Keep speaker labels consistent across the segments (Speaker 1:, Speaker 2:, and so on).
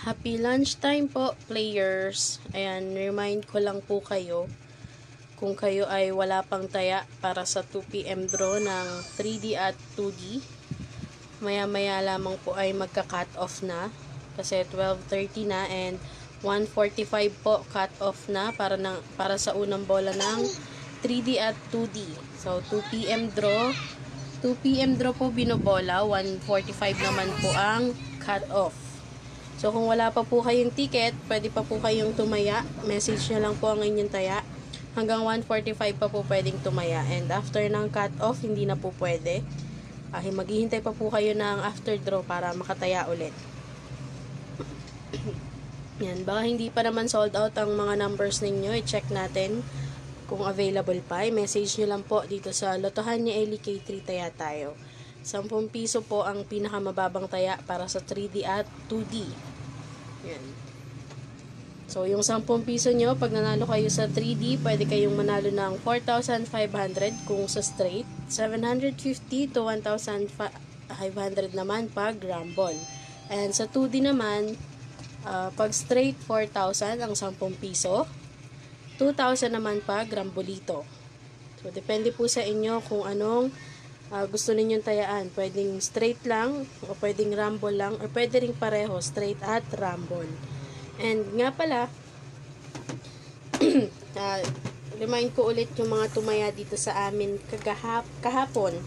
Speaker 1: Happy lunchtime po, players. Ayan, remind ko lang po kayo kung kayo ay wala pang taya para sa 2 PM draw ng 3D at 2D. Maya-maya lamang po ay magka-cut off na kasi 12:30 na and 1:45 po cut off na para sa unang bola ng 3D at 2D. So 2 PM draw. 2 PM draw po binobola, 1:45 naman po ang cut off. So, kung wala pa po kayong ticket, pwede pa po kayong tumaya. Message nyo lang po ang inyong taya. Hanggang 1:45 pa po pwedeng tumaya. And after ng cut-off, hindi na po pwede. Maghihintay pa po kayo ng after draw para makataya ulit. Yan, baka hindi pa naman sold out ang mga numbers ninyo. I-check natin kung available pa. I-message nyo lang po dito sa Lotohan ni Ellie K3 Taya Tayo. 10 piso po ang pinakamababang taya para sa 3D at 2D. Yan. So, yung 10 piso nyo, pag nanalo kayo sa 3D, pwede kayong manalo ng 4,500 kung sa straight, 750 to 1,500 naman pag rumble. And sa 2D naman, pag straight, 4,000 ang 10 piso, 2,000 naman pag rambolito. So, depende po sa inyo kung anong gusto ninyong tayaan. Pwedeng straight lang, o pwedeng rumble lang, o pwede ring pareho, straight at rumble. And nga pala, remind ko ulit yung mga tumaya dito sa amin kahapon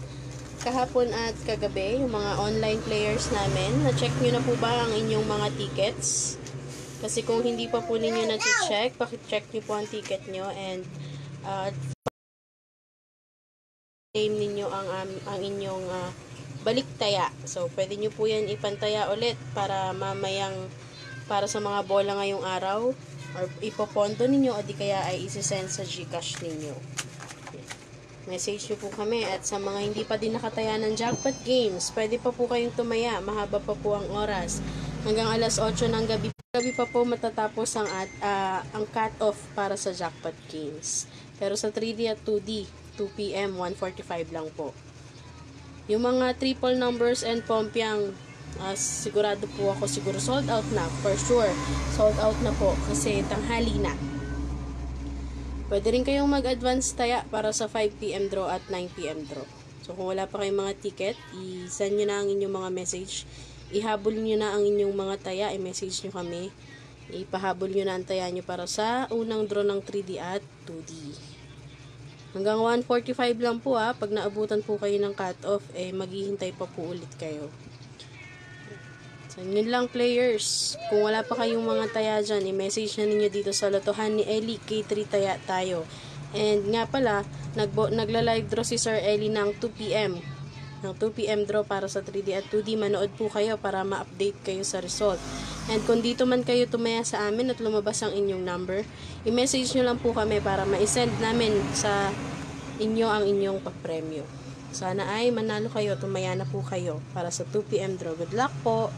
Speaker 1: at kagabi, yung mga online players namin. Na-check nyo na po ba ang inyong mga tickets? Kasi kung hindi pa po ninyo na-check, pakicheck nyo po ang ticket nyo and claim ninyo ang inyong balik taya. So, pwede nyo po yan ipantaya ulit para mamayang para sa mga bola ngayong araw or ipopondo ninyo o di kaya ay isi-send sa GCash ninyo. Message nyo po kami at sa mga hindi pa din nakataya ng jackpot games, pwede pa po kayong tumaya. Mahaba pa po ang oras. Hanggang alas 8 ng gabi pa po matatapos ang cut-off para sa jackpot games. Pero sa 3D at 2D, 2 PM, 1:45 lang po. Yung mga triple numbers and pompiang, sigurado po ako, siguro sold out na. For sure, sold out na po kasi tanghali na. Pwede rin kayong mag-advance taya para sa 5 PM draw at 9 PM draw. So, kung wala pa kayong mga ticket, i-send nyo na ang inyong mga message. Ihabol nyo na ang inyong mga taya. I-message nyo kami. Ipahabol nyo na ang taya nyo para sa unang draw ng 3D at 2D. Hanggang 1:45 lang po pag naabutan po kayo ng cut-off, maghihintay pa po ulit kayo. So, yun lang players. Kung wala pa kayong mga taya dyan, i-message na ninyo dito sa Lotohan ni Ellie K3 Taya Tayo. And nga pala, nagla-live draw si Sir Ellie ng 2 PM. Ng 2 PM draw para sa 3D at 2D. Manood po kayo para ma-update kayo sa result. And kung dito man kayo tumaya sa amin at lumabas ang inyong number, i-message nyo lang po kami para ma-send namin sa inyo ang inyong papremyo. Sana ay manalo kayo, tumaya na po kayo para sa 2 PM draw. Good luck po!